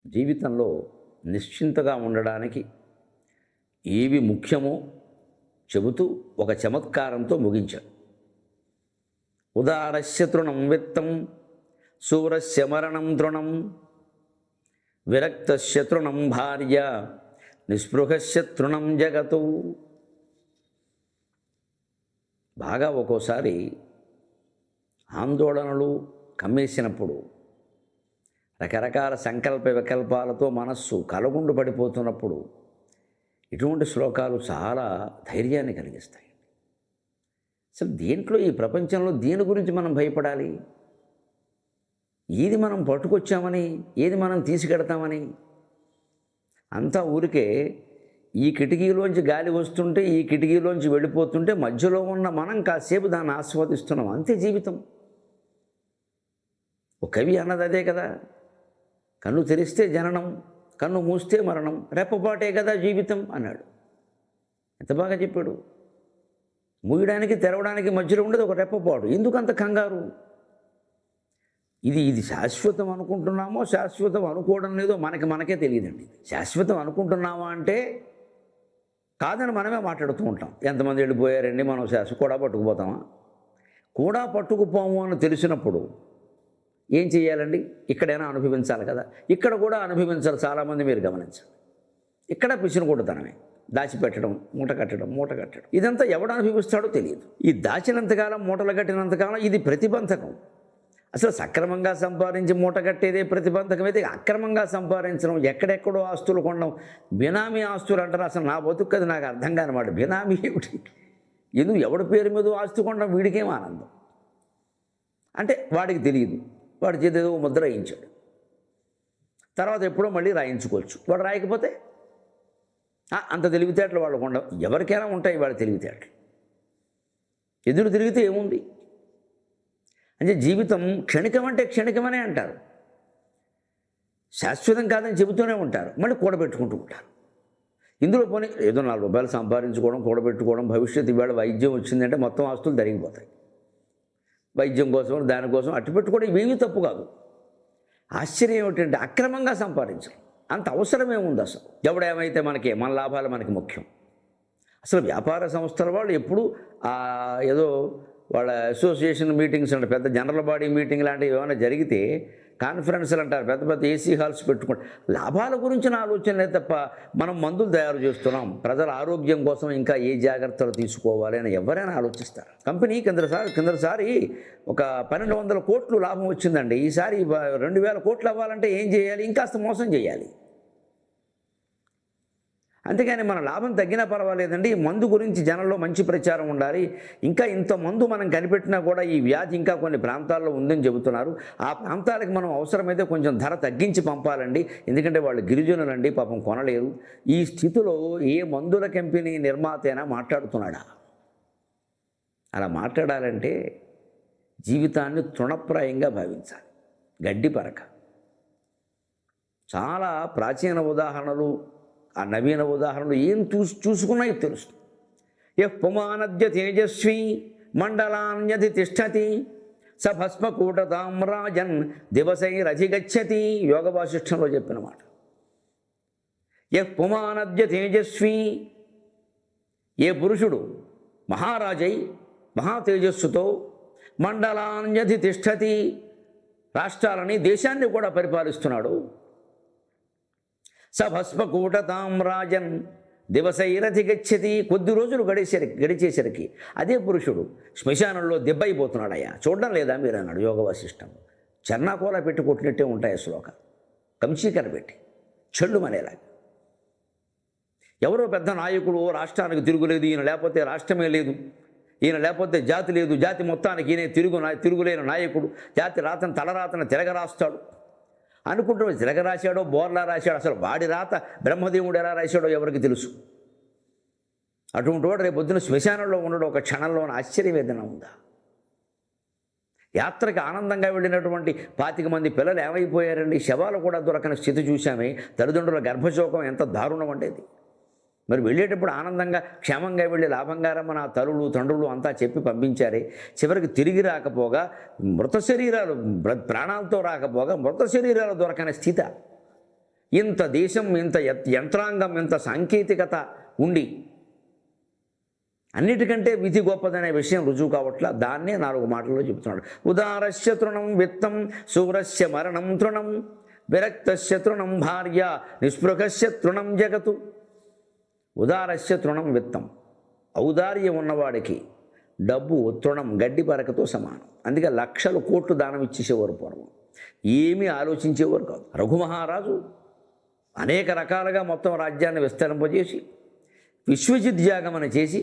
జీవితంలో నిశ్చింతగా ఉండడానికి ఏవి ముఖ్యమో చెబుతూ ఒక చమత్కారంతో ముగించాడు. ఉదారస్య తృణం విత్తం శూరస్య మరణం తృణం విరక్తస్య తృణం భార్య నిస్పృహస్య తృణం జగతు. బాగా ఒక్కోసారి ఆందోళనలు కమ్మేసినప్పుడు, రకరకాల సంకల్ప వికల్పాలతో మనస్సు కలగుండు పడిపోతున్నప్పుడు ఇటువంటి శ్లోకాలు చాలా ధైర్యాన్ని కలిగిస్తాయి. అసలు దేంట్లో, ఈ ప్రపంచంలో దేని గురించి మనం భయపడాలి? ఏది మనం పట్టుకొచ్చామని, ఏది మనం తీసుకెడతామని? అంతా ఊరికే ఈ కిటికీలోంచి గాలి వస్తుంటే, ఈ కిటికీలోంచి వెళ్ళిపోతుంటే మధ్యలో ఉన్న మనం కాసేపు దాన్ని ఆస్వాదిస్తున్నాం, అంతే జీవితం. ఒక కవి అన్నది అదే కదా, కన్ను తెరిస్తే జననం, కన్ను మూస్తే మరణం, రెప్పపాటే కదా జీవితం అన్నాడు. ఎంత బాగా చెప్పాడు. మూయడానికి తెరవడానికి మధ్యలో ఉండేది ఒక రెప్పపాటు. ఎందుకంత కంగారు? ఇది శాశ్వతం అనుకుంటున్నామో శాశ్వతం అనుకోవడం లేదో మనకే తెలియదండి. శాశ్వతం అనుకుంటున్నామా అంటే కాదని మనమే మాట్లాడుతూ ఉంటాం. ఎంతమంది వెళ్ళిపోయారండి, మనం కూడా పట్టుకుపోతామా? కూడా పట్టుకుపోము అని తెలిసినప్పుడు ఏం చేయాలండి? ఇక్కడైనా అనుభవించాలి కదా. ఇక్కడ కూడా అనుభవించాలి. చాలామంది మీరు గమనించండి, ఇక్కడ పిసినకొడుతనమే, దాచిపెట్టడం, మూట కట్టడం. ఇదంతా ఎవడు అనుభవిస్తాడో తెలియదు. ఈ దాచినంతకాలం, మూటలు కట్టినంతకాలం ఇది ప్రతిబంధకం. అసలు సక్రమంగా సంపాదించి మూట కట్టేదే ప్రతిబంధకం అయితే, అక్రమంగా సంపాదించడం, ఎక్కడెక్కడో ఆస్తులు కొనడం, బినామీ ఆస్తులు అంటారు. అసలు నా బతుకు అది నాకు అర్థం కానిమాట. బినామీ ఏమిటి? ఎందుకు ఎవడి పేరు మీద ఆస్తు కొనడం వీడికేం ఆనందం అంటే వాడికి తెలియదు. వాడి చేతిలో ముద్ర రాయించాడు, తర్వాత ఎప్పుడో మళ్ళీ రాయించుకోవచ్చు. వాడు రాయకపోతే అంత తెలివితేటలు వాళ్ళకు ఉండవు. ఎవరికైనా ఉంటాయి వాళ్ళ తెలివితేటలు. ఎదురు తిరిగితే ఏముంది అంటే జీవితం క్షణికం అంటే క్షణికమనే అంటారు, శాశ్వతం కాదని చెబుతూనే ఉంటారు, మళ్ళీ కూడబెట్టుకుంటూ ఉంటారు. ఇందులో పోనీ ఏదో 4 రూపాయలు సంపాదించుకోవడం, కూడబెట్టుకోవడం, భవిష్యత్తు ఇవాళ వైద్యం వచ్చిందంటే మొత్తం ఆస్తులు తరిగిపోతాయి. వైద్యం కోసం, దానికోసం అట్టు పెట్టుకోవడం ఇవేమీ తప్పు కాదు. ఆశ్చర్యం ఏమిటంటే అక్రమంగా సంపాదించడం అంత అవసరమేముంది? అసలు ఎవడేమైతే మనకి, మన లాభాలు మనకి ముఖ్యం. అసలు వ్యాపార సంస్థల వాళ్ళు ఎప్పుడు ఏదో వాళ్ళ అసోసియేషన్ మీటింగ్స్ అంటే పెద్ద జనరల్ బాడీ మీటింగ్ లాంటివి ఏమైనా జరిగితే కాన్ఫరెన్స్లు అంటారు, పెద్ద పెద్ద ఏసీ హాల్స్ పెట్టుకుంటారు. లాభాల గురించిన ఆలోచనలే తప్ప మనం మందులు తయారు చేస్తున్నాం, ప్రజల ఆరోగ్యం కోసం ఇంకా ఏ జాగ్రత్తలు తీసుకోవాలి అని ఎవరైనా ఆలోచిస్తారు. కంపెనీ కిందసారి ఒక 1200 కోట్లు లాభం వచ్చిందండి. ఈసారి 2000 కోట్లు అవ్వాలంటే ఏం చేయాలి? ఇంకాస్త మోసం చేయాలి. అంతేగాని మన లాభం తగ్గినా పర్వాలేదండి, మందు గురించి జనంలో మంచి ప్రచారం ఉండాలి. ఇంకా ఇంత మందు మనం కనిపెట్టినా కూడా ఈ వ్యాధి ఇంకా కొన్ని ప్రాంతాల్లో ఉందని చెబుతున్నారు. ఆ ప్రాంతాలకు మనం అవసరమైతే కొంచెం ధర తగ్గించి పంపాలండి, ఎందుకంటే వాళ్ళు గిరిజనులండి, పాపం కొనలేరు. ఈ స్థితిలో ఏ మందుల కంపెనీ నిర్మాత అయినా మాట్లాడుతున్నాడా? అలా మాట్లాడాలంటే జీవితాన్ని తృణప్రాయంగా భావించాలి, గడ్డి పరక. చాలా ప్రాచీన ఉదాహరణలు, ఆ నవీన ఉదాహరణలు ఏం చూసుకున్నాయి తెలుస్తుంది. యః పుమానద్య తేజస్వి మండలాన్యధి తిష్టతి స భస్మకూటతాం రాజన్ దివసైరధిగచ్చతి. యోగ వాసిష్ఠంలో చెప్పిన మాట. యః పుమానద్య తేజస్వి, ఏ పురుషుడు మహారాజై మహా తేజస్సుతో మండలాన్యధి తిష్టతి, రాష్ట్రాలని, దేశాన్ని కూడా పరిపాలిస్తున్నాడు. స భస్మకూటతాం రాజన్ దివసైరథి గచ్చతి, కొద్ది రోజులు గడిచేసరికి అదే పురుషుడు శ్మశానంలో దెబ్బైపోతున్నాడయ్యా, చూడడం లేదా మీరు అన్నాడు యోగ వాసిష్టం. చర్నాకోల పెట్టి కొట్టినట్టే ఉంటాయి శ్లోకాలు, కంచీకర పెట్టి చెళ్ళు మనేలాగా. ఎవరో పెద్ద నాయకుడు, రాష్ట్రానికి తిరుగులేదు, ఈయన లేకపోతే రాష్ట్రమే లేదు, ఈయన లేకపోతే జాతి లేదు, జాతి మొత్తానికి ఈయన తిరుగులేని నాయకుడు, జాతి రాతను తలరాతను తిరగరాస్తాడు అనుకుంటూ తిరగరాశాడో బోర్లా రాశాడో, అసలు వాడి రాత బ్రహ్మదేవుడు ఎలా రాశాడో ఎవరికి తెలుసు. అటువంటి వాడు రేపు పొద్దున శ్మశానంలో ఉండడం ఒక క్షణంలో ఆశ్చర్యం ఏదైనా ఉందా? యాత్రకి ఆనందంగా వెళ్ళినటువంటి 25 మంది పిల్లలు ఏమైపోయారండి? శవాలు కూడా దొరకని స్థితి చూశామే. తల్లిదండ్రుల గర్భశోకం ఎంత దారుణం ఉండేది. మరి వెళ్ళేటప్పుడు ఆనందంగా క్షేమంగా వెళ్ళి లాభంగా రమ్మని ఆ తల్లులు తండ్రులు అంతా చెప్పి పంపించారే, చివరికి తిరిగి రాకపోగా మృత శరీరాలు, ప్రాణాలతో రాకపోగా మృత శరీరాలు దొరకని స్థితి. ఇంత దేశం, ఇంత యంత్రాంగం, ఇంత సాంకేతికత ఉండి అన్నిటికంటే విధి గొప్పదనే విషయం రుజువు కావట్లా. దాన్నే 4 మాటల్లో చెబుతున్నాడు. ఉదారస్య తృణం విత్తం శూరస్య మరణం తృణం విరక్తస్య తృణం భార్య నిస్పృహస్య తృణం జగతు. ఉదారస్య తృణం విత్తం, ఔదార్యం ఉన్నవాడికి డబ్బు తృణం గడ్డి పరకతో సమానం. అందుకే లక్షలు కోట్లు దానం ఇచ్చేసేవారు పూర్వం. ఏమీ ఆలోచించేవారు కాదు. రఘుమహారాజు అనేక రకాలుగా మొత్తం రాజ్యాన్ని విస్తరింపజేసి విశ్వజిద్యాగమన చేసి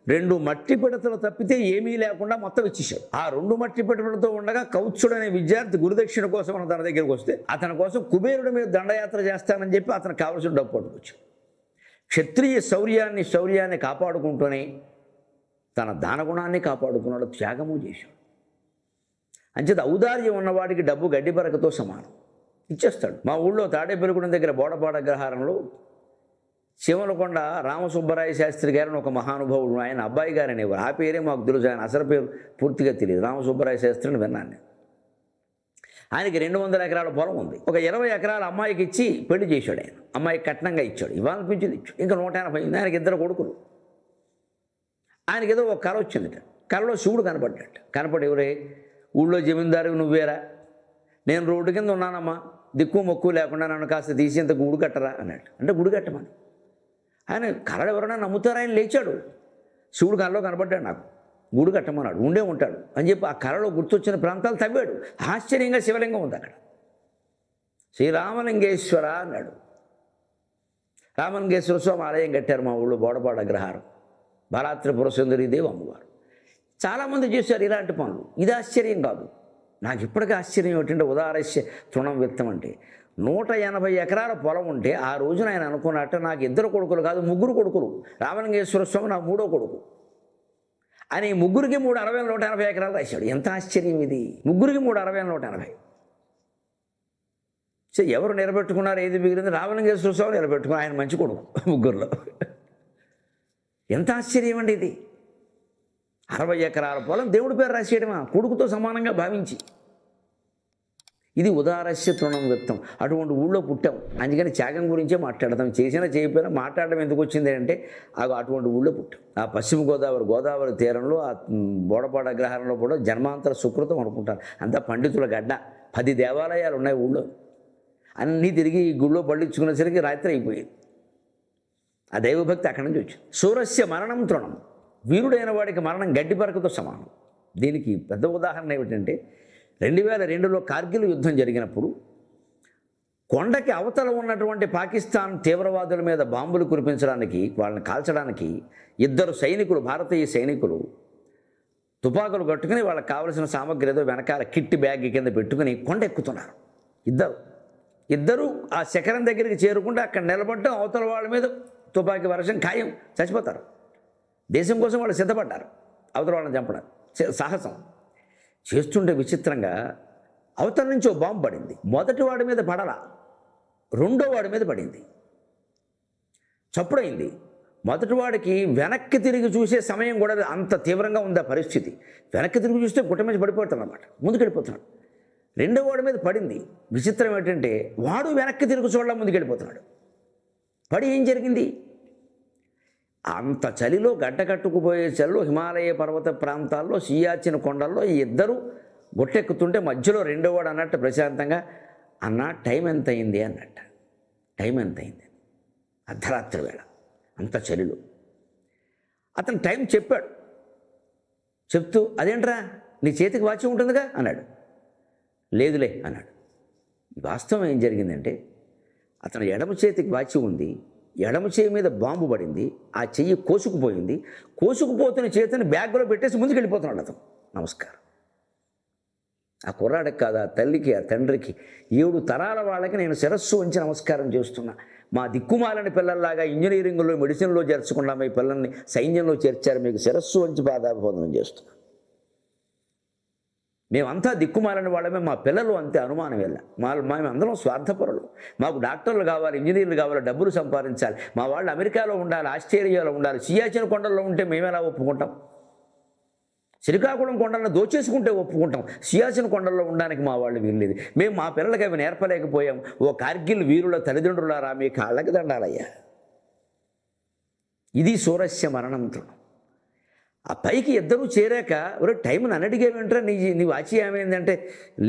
2 మట్టి పిడతలు తప్పితే ఏమీ లేకుండా మొత్తం ఇచ్చేశాడు. ఆ 2 మట్టి పిడతలతో ఉండగా కౌత్సుడు అనే విద్యార్థి గురుదక్షిణ కోసం తన దగ్గరికి వస్తే అతని కోసం కుబేరుడి మీద దండయాత్ర చేస్తానని చెప్పి అతనికి కావలసిన డబ్బు పట్టుకొచ్చాడు. క్షత్రియ శౌర్యాన్ని కాపాడుకుంటూనే తన దానగుణాన్ని కాపాడుకున్నాడు, త్యాగము చేశాడు. అంచేత ఔదార్యం ఉన్నవాడికి డబ్బు గడ్డి పరకతో సమానం, ఇచ్చేస్తాడు. మా ఊళ్ళో తాడేపల్లిగూడెం దగ్గర బోడపాడ అగ్రహారంలో శివనకొండ రామసుబ్బరాయ శాస్త్రి గారిని ఒక మహానుభావుడు, ఆయన అబ్బాయి గారు అనేవారు. ఆ పేరే మాకు తెలుసు, ఆయన అసలు పేరు పూర్తిగా తెలియదు. రామసుబ్బరాయ శాస్త్రిని విన్నాను నేను. ఆయనకి 200 ఎకరాల పొలం ఉంది. ఒక 20 ఎకరాల అమ్మాయికి ఇచ్చి పెళ్లి చేశాడు. ఆయన అమ్మాయికి కట్నంగా ఇచ్చాడు, ఇవ్వాలనిపించింది ఇచ్చాడు. ఇంకా 180 అయింది. ఆయనకి 2 కొడుకులు. ఆయనకి ఏదో ఒక కళ వచ్చిందిట. కళలో శివుడు కనపడ్డాడు. కనపడి, ఎవరే ఊళ్ళో జమీందారు నువ్వేరా, నేను రోడ్డు కింద ఉన్నానమ్మా, దిక్కు మొక్కు లేకుండా నన్ను కాస్త తీసి ఇంత గుడి కట్టరా అన్నాడు. అంటే గుడి కట్టమని. ఆయన కళలు ఎవరైనా నమ్ముతారా? ఆయన లేచాడు, శివుడు కళలో కనపడ్డాడు, నాకు గుడి కట్టమన్నాడు, ఉండే ఉంటాడు అని చెప్పి ఆ కళలో గుర్తొచ్చిన ప్రాంతాలు తవ్వాడు. ఆశ్చర్యంగా శివలింగం ఉంది అక్కడ. శ్రీరామలింగేశ్వర అన్నాడు. రామలింగేశ్వర స్వామి ఆలయం కట్టారు మా ఊళ్ళో బోడపాడ అగ్రహారం. బాలాత్రిపుర సుందరీదేవి అమ్మవారు. చాలామంది చేశారు ఇలాంటి పనులు. ఇది ఆశ్చర్యం కాదు. నాకు ఇప్పటికీ ఆశ్చర్యం ఏమిటంటే, ఉదారస్య తృణం విత్తం అంటే 180 ఎకరాల పొలం ఉంటే ఆ రోజున ఆయన అనుకున్నట్ట, నాకు 2 కొడుకులు కాదు 3 కొడుకులు. రామలింగేశ్వర స్వామి నా 3వ కొడుకు. ఆయన ఈ ముగ్గురికి 3 60 180 ఎకరాలు రాశాడు. ఎంత ఆశ్చర్యం ఇది! ముగ్గురికి 3 60 180. సో ఎవరు నిలబెట్టుకున్నారు? ఏది మిగిలింది? రామలింగేశ్వర స్వామి నిలబెట్టుకున్నారు. ఆయన మంచి కొడుకు ముగ్గురులో. ఎంత ఆశ్చర్యం అండి ఇది! 60 ఎకరాల పొలం దేవుడి పేరు రాసేయడమా, కొడుకుతో సమానంగా భావించి. ఇది ఉదారస్య తృణం విత్తం. అటువంటి ఊళ్ళో పుట్టాం, అందుకని త్యాగం గురించే మాట్లాడతాం. చేసినా చేయకపోయినా మాట్లాడడం ఎందుకు వచ్చింది అంటే, అటువంటి ఊళ్ళో పుట్టాం. ఆ పశ్చిమ గోదావరి తీరంలో, ఆ బోడపాడ అగ్రహారంలో కూడా జన్మాంతర సుకృతం అనుకుంటారు. అంతా పండితుల గడ్డ. 10 దేవాలయాలు ఉన్నాయి ఊళ్ళో. అన్నీ తిరిగి ఈ గుళ్ళో పళ్ళించుకునేసరికి రాత్రి అయిపోయింది. ఆ దైవభక్తి అక్కడి నుంచి వచ్చింది. శూరస్య మరణం తృణం, వీరుడైన వాడికి మరణం గడ్డి పరకతో సమానం. దీనికి పెద్ద ఉదాహరణ ఏమిటంటే, 2002లో కార్గిల్ యుద్ధం జరిగినప్పుడు కొండకి అవతల ఉన్నటువంటి పాకిస్తాన్ తీవ్రవాదుల మీద బాంబులు కురిపించడానికి, వాళ్ళని కాల్చడానికి 2 సైనికులు, భారతీయ సైనికులు తుపాకులు కట్టుకుని వాళ్ళకి కావలసిన సామగ్రి ఏదో వెనకాల కిట్ బ్యాగ్ కింద పెట్టుకుని కొండ ఎక్కుతున్నారు. ఇద్దరు ఆ శిఖరం దగ్గరికి చేరుకుంటే అక్కడ నిలబడటం, అవతల వాళ్ళ మీద తుపాకీ వర్షం, ఖాయం, చచ్చిపోతారు. దేశం కోసం వాళ్ళు సిద్ధపడ్డారు అవతల వాళ్ళని చంపడం, సాహసం చేస్తుంటే విచిత్రంగా అవతల నుంచి ఓ బాంబు పడింది. మొదటి వాడి మీద పడలా, 2వ వాడి మీద పడింది. చప్పుడైంది. మొదటి వాడికి వెనక్కి తిరిగి చూసే సమయం కూడా, అంత తీవ్రంగా ఉంది ఆ పరిస్థితి. వెనక్కి తిరిగి చూస్తే గుట్ట మీద పడిపోతాడు అన్నమాట, ముందుకెళ్ళిపోతున్నాడు. 2వ వాడి మీద పడింది. విచిత్రం ఏంటంటే, వాడు వెనక్కి తిరిగి చూడలా ముందుకెళ్ళిపోతున్నాడు. పడి ఏం జరిగింది? అంత చలిలో, గడ్డ కట్టుకుపోయే చలిలో, హిమాలయ పర్వత ప్రాంతాల్లో, సియాచిన్ కొండల్లో ఈ 2 గుట్టెక్కుతుంటే మధ్యలో 2వ వాడు అన్నట్టు ప్రశాంతంగా, అన్న టైం ఎంత అయింది అన్నట్ట. టైం ఎంత అయింది? అర్ధరాత్రి వేళ, అంత చలిలో. అతను టైం చెప్పాడు. చెప్తూ, అదేంట్రా నీ చేతికి వాచి ఉంటుందిగా అన్నాడు. లేదులే అన్నాడు. వాస్తవం ఏం జరిగిందంటే, అతను ఎడమ చేతికి వాచి ఉంది, ఎడమ చేయి మీద బాంబు పడింది, ఆ చెయ్యి కోసుకుపోయింది. కోసుకుపోతున్న చేతిని బ్యాగ్లో పెట్టేసి ముందుకు వెళ్ళిపోతున్నాడు అతను. నమస్కారం. ఆ కుర్రాడికి కాదు, ఆ తల్లికి, ఆ తండ్రికి, 7 తరాల వాళ్ళకి నేను శిరస్సు వంచి నమస్కారం చేస్తున్నా. మా దిక్కుమాలని పిల్లల్లాగా ఇంజనీరింగ్లో, మెడిసిన్లో చేర్చకుండా మీ పిల్లల్ని సైన్యంలో చేర్చారు, మీకు శిరస్సు వంచి పాదాభివందనం చేస్తున్నా. మేమంతా దిక్కుమాలని వాళ్ళమే, మా పిల్లలు అంతే, అనుమానం వెళ్ళ. మేమందరం స్వార్థపరులు. మాకు డాక్టర్లు కావాలి, ఇంజనీర్లు కావాలి, డబ్బులు సంపాదించాలి. మా వాళ్ళు అమెరికాలో ఉండాలి, ఆస్ట్రేలియాలో ఉండాలి, సియాచిన్ కొండల్లో ఉంటే మేము ఎలా ఒప్పుకుంటాం? శ్రీకాకుళం కొండలను దోచేసుకుంటే ఒప్పుకుంటాం, సియాచిన్ కొండల్లో ఉండడానికి మా వాళ్ళు వీల్లేదు. మేము మా పిల్లలకి అవి నేర్పలేకపోయాం. ఓ కార్గిల్ వీరుల తల్లిదండ్రులారా మీ కాళ్ళకి దండాలయ్యా. ఇది సూరస్య మరణం తృణం. ఆ పైకి ఇద్దరూ చేరాక ఒరే టైంని అనడిగేవింటారా, నీ వాచి ఏమైందంటే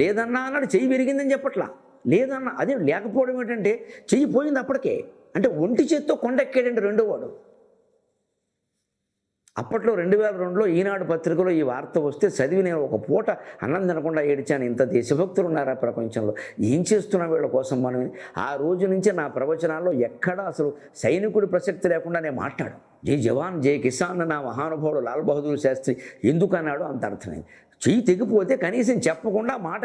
లేదన్నా అన్నాడు. చెయ్యి విరిగిందని చెప్పట్లా, లేదన్నా. అదే లేకపోవడం ఏంటంటే చెయ్యి పోయింది అప్పటికే. అంటే ఒంటి చేత్తో కొండెక్కాడంటే రెండో వాడు. అప్పట్లో 2002లో ఈనాడు పత్రికలో ఈ వార్త వస్తే చదివి నేను ఒక పూట అన్నం తినకుండా ఏడిచాను. ఇంత దేశభక్తులు ఉన్నారా ప్రపంచంలో, ఏం చేస్తున్నా వీళ్ళ కోసం మనం. ఆ రోజు నుంచి నా ప్రవచనాల్లో ఎక్కడా అసలు సైనికుడి ప్రసక్తి లేకుండా నేను మాట్లాడు. జై జవాన్ జై కిసాన్ నా మహానుభావుడు లాల్ బహదూర్ శాస్త్రి ఎందుకన్నాడు అంత అర్థమైంది. చెయ్యి తెగిపోతే కనీసం చెప్పకుండా మాట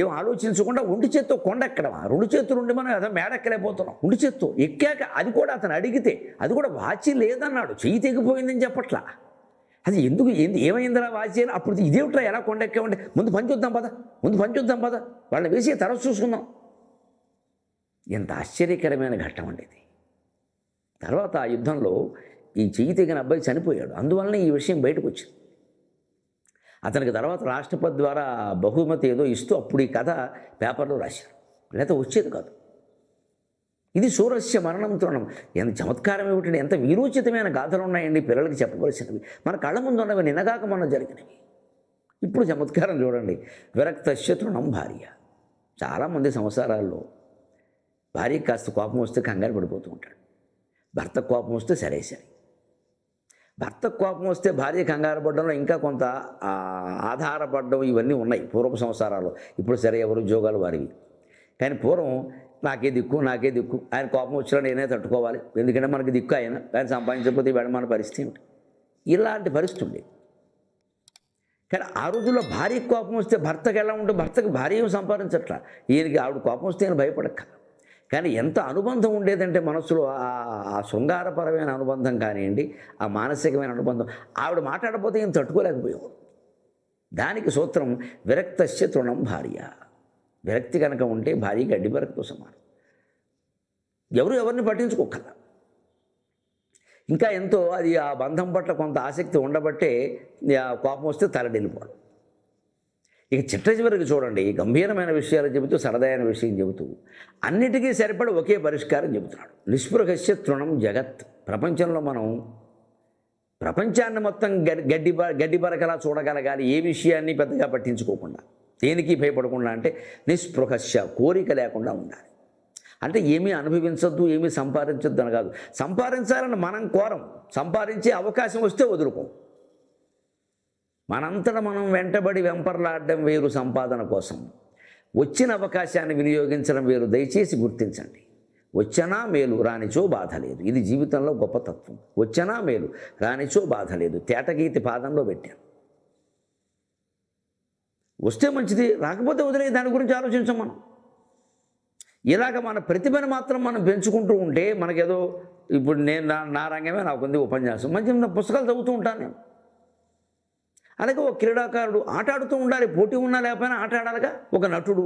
ఏం ఆలోచించకుండా ఒంటి చేత్తో కొండెక్కడమా. రెండు చేతులు ఉండి మనం ఏదో మేడెక్కలేకపోతున్నాం. ఒంటి చేత్తో ఎక్కాక అది కూడా అతను అడిగితే అది కూడా వాచి లేదన్నాడు, చెయ్యి తెగిపోయిందని చెప్పట్లా. అది ఎందుకు ఏమైందిరా వాచి అని. అప్పుడు ఇదేమిట్రా ఎలా కొండెక్కామంటే ముందు పంచొద్దాం పద వాళ్ళని వేసి తర్వాత చూసుకుందాం. ఎంత ఆశ్చర్యకరమైన ఘట్టం అండి ఇది. తర్వాత ఆ యుద్ధంలో ఈ చెయ్యి తెగిన అబ్బాయి చనిపోయాడు. అందువలన ఈ విషయం బయటకు వచ్చింది. అతనికి తర్వాత రాష్ట్రపతి ద్వారా బహుమతి ఏదో ఇస్తూ అప్పుడు ఈ కథ పేపర్లో రాశారు, లేకపోతే వచ్చేది కాదు. ఇది సూరస్య మరణం తృణం. ఎంత చమత్కారం ఏమిటండి, ఎంత వీరోచితమైన గాథలు ఉన్నాయండి పిల్లలకి చెప్పవలసినవి. మన కళ్ళ ముందు ఉన్నవి నిన్నగాక మొన్న జరిగినవి. ఇప్పుడు చమత్కారం చూడండి. విరక్తస్య తృణం భార్య. చాలామంది సంసారాల్లో భార్యకి కాస్త కోపం వస్తే కంగారు పడిపోతూ ఉంటాడు. భర్త కోపం వస్తే సరే. భర్తకు కోపం వస్తే భార్య కంగారు పడడంలో ఇంకా కొంత ఆధారపడడం ఇవన్నీ ఉన్నాయి పూర్వపు సంసారాలు. ఇప్పుడు సరే ఎవరు ఉద్యోగాలు వారివి. కానీ పూర్వం నాకే దిక్కు ఆయన కోపం వచ్చినా నేనే తట్టుకోవాలి, ఎందుకంటే మనకి దిక్కు ఆయన సంపాదించకపోతే వేడ మన పరిస్థితి ఏమిటి, ఇలాంటి పరిస్థితి ఉంది. కానీ ఆ రోజుల్లో భార్యకు కోపం వస్తే భర్తకు ఎలా ఉంటే భర్తకు భార్య ఏం సంపాదించట్లా, ఈయనకి ఆవిడ కోపం వస్తే ఈయన భయపడక్క. కానీ ఎంత అనుబంధం ఉండేదంటే మనసులో ఆ శృంగారపరమైన అనుబంధం కానివ్వండి, ఆ మానసికమైన అనుబంధం. ఆవిడ మాట్లాడకపోతే ఏం తట్టుకోలేకపోయావు. దానికి సూత్రం విరక్తస్య తృణం భార్య. విరక్తి కనుక ఉంటే భార్య గడ్డి పరకతో సమానం. ఎవరిని పట్టించుకోకల. ఇంకా ఎంతో అది ఆ బంధం పట్ల కొంత ఆసక్తి ఉండబట్టే కోపం వస్తే తలడిల్లిపోవడం. ఇక చిట్ట చివరికి చూడండి, గంభీరమైన విషయాలు చెబుతూ సరదాయన విషయం చెబుతూ అన్నిటికీ సరిపడి ఒకే పరిష్కారం చెబుతున్నాడు. నిస్పృహస్య తృణం జగత్. ప్రపంచంలో మనం ప్రపంచాన్ని మొత్తం గడ్డి పరకలా చూడగలగాలి, ఏ విషయాన్ని పెద్దగా పట్టించుకోకుండా, దేనికి భయపడకుండా. అంటే నిస్పృహస్య, కోరిక లేకుండా ఉండాలి. అంటే ఏమీ అనుభవించొద్దు, ఏమీ సంపాదించొద్దు అని కాదు. సంపాదించాలని మనం కోరం, సంపాదించే అవకాశం వస్తే వదులుకోం. మనంతటా మనం వెంటబడి వెంపర్లాడడం వేరు సంపాదన కోసం, వచ్చిన అవకాశాన్ని వినియోగించడం వేరు. దయచేసి గుర్తించండి. వచ్చనా మేలు, రానిచో బాధ లేదు. ఇది జీవితంలో గొప్ప తత్వం. వచ్చనా మేలు, రానిచో బాధ లేదు. తేటగీతి పాదంలో పెట్టాను. వస్తే మంచిది, రాకపోతే వదిలే, దాని గురించి ఆలోచించాం మనం. ఇలాగ మన ప్రతిభను మాత్రం మనం పెంచుకుంటూ ఉంటే మనకేదో, ఇప్పుడు నేను నా రంగమే నాకుంది ఉపన్యాసం, మంచి పుస్తకాలు చదువుతూ ఉంటాను నేను. అలాగే ఒక క్రీడాకారుడు ఆట ఆడుతూ ఉండాలి, పోటీ ఉన్నా లేకపోయినా ఆట ఆడాలిగా. ఒక నటుడు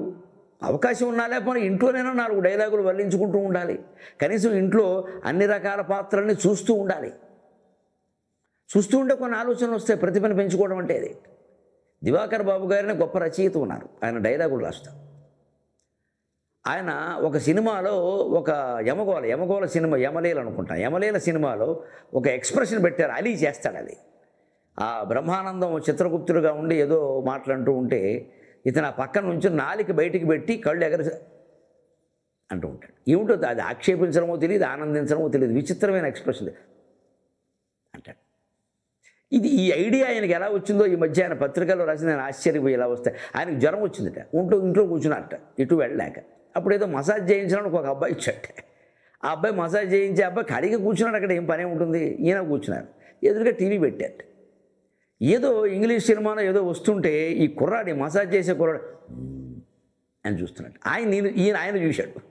అవకాశం ఉన్నా లేకపోయినా ఇంట్లోనైనా 4 డైలాగులు వల్లించుకుంటూ ఉండాలి. కనీసం ఇంట్లో అన్ని రకాల పాత్రల్ని చూస్తూ ఉండాలి. చూస్తూ ఉంటే కొన్ని ఆలోచనలు వస్తాయి. ప్రతిభను పెంచుకోవడం అంటే అది. దివాకర్ బాబు గారిని గొప్ప రచయిత ఉన్నారు, ఆయన డైలాగులు రాస్తారు. ఆయన ఒక సినిమాలో ఒక యమగోళ సినిమా, యమలీల అనుకుంటా, యమలీల సినిమాలో ఒక ఎక్స్ప్రెషన్ పెట్టారు, అలీ చేస్తాడు అది. ఆ బ్రహ్మానందం చిత్రగుప్తుడుగా ఉండి ఏదో మాట్లాడుతూ ఉంటే ఇతను ఆ పక్కన నుంచి నాలిక బయటికి పెట్టి కళ్ళు ఎగర అంటూ ఉంటాడు. ఏమిటో అది ఆక్షేపించడమో తెలియదు, ఆనందించడమో తెలియదు, విచిత్రమైన ఎక్స్ప్రెషన్ అంటాడు. ఈ ఐడియా ఆయనకి ఎలా వచ్చిందో ఈ మధ్య ఆయన పత్రికల్లో రాసి నేను ఆశ్చర్యపోయి ఎలా వస్తాయి. ఆయనకు జ్వరం వచ్చిందట, ఇంట్లో కూర్చున్నట్ట, ఇటు వెళ్ళలేక. అప్పుడు ఏదో మసాజ్ చేయించడానికి ఒక అబ్బాయి ఇచ్చాట. ఆ అబ్బాయి మసాజ్ చేయించే అబ్బాయి ఖాళీగా కూర్చున్నాడు. అక్కడ ఏం పనే ఉంటుంది, ఈయన కూర్చున్నారు. ఎదురుగా టీవీ పెట్టారు. ఏదో ఇంగ్లీష్ సినిమాలో ఏదో వస్తుంటే ఈ కుర్రాడి మసాజ్ చేసే కుర్రాడు అని చూస్తున్నాడు. ఆయన చూశాడు,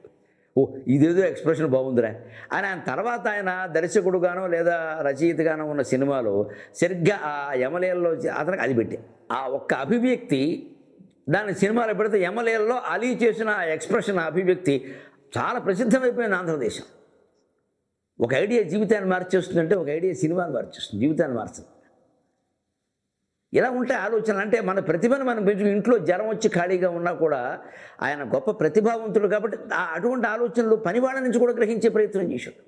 ఓ ఇదేదో ఎక్స్ప్రెషన్ బాగుందిరా అని. ఆయన తర్వాత ఆయన దర్శకుడుగానో లేదా రచయితగానో ఉన్న సినిమాలో సరిగ్గా ఆ యమలీలలో అతనికి అది పెట్టే ఆ ఒక్క అభివ్యక్తి, దాని సినిమాలో పెడితే యమలీలలో అలీ చేసిన ఆ ఎక్స్ప్రెషన్, ఆ అభివ్యక్తి చాలా ప్రసిద్ధమైపోయింది ఆంధ్రదేశం. ఒక ఐడియా జీవితాన్ని మార్చేస్తుందంటే ఒక ఐడియా సినిమాని మార్చేస్తుంది, జీవితాన్ని మార్చుతుంది. ఇలా ఉంటే ఆలోచనలు అంటే మన ప్రతిభను మనం పెంచు ఇంట్లో జ్వరం వచ్చి ఖాళీగా ఉన్నా కూడా ఆయన గొప్ప ప్రతిభావంతుడు కాబట్టి అటువంటి ఆలోచనలు పనివాళ్ళ నుంచి కూడా గ్రహించే ప్రయత్నం చేశాడు.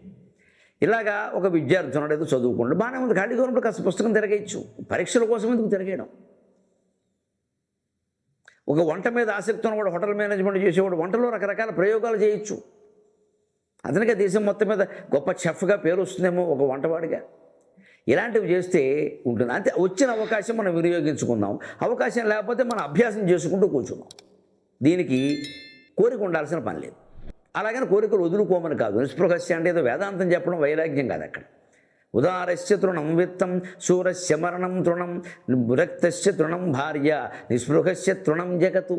ఇలాగా ఒక విద్యార్థి ఉన్నాడు, ఏదో చదువుకోండి బాగానే ఉంది, ఖాళీగా ఉన్నప్పుడు కాస్త పుస్తకం తిరగేయచ్చు, పరీక్షల కోసం ఎందుకు తిరగేయడం. ఒక వంట మీద ఆసక్తి ఉన్నవాడు హోటల్ మేనేజ్మెంట్ చేసేవాడు వంటలో రకరకాల ప్రయోగాలు చేయొచ్చు. అతనికే దేశం మొత్తం మీద గొప్ప చెఫ్గా పేరు వస్తుందేమో ఒక వంటవాడిగా. ఇలాంటివి చేస్తే ఉంటుంది. అంతే, వచ్చిన అవకాశం మనం వినియోగించుకుందాం, అవకాశం లేకపోతే మనం అభ్యాసం చేసుకుంటూ కూర్చున్నాం. దీనికి కోరిక ఉండాల్సిన పని లేదు. అలాగని కోరికలు వదులుకోమని కాదు. నిస్పృహస్య అంటే ఏదో వేదాంతం చెప్పడం వైరాగ్యం కాదు అక్కడ. ఉదారస్య తృణం విత్తం శూరస్య మరణం తృణం విరక్తస్య తృణం భార్య నిస్పృహస్య తృణం జగతు.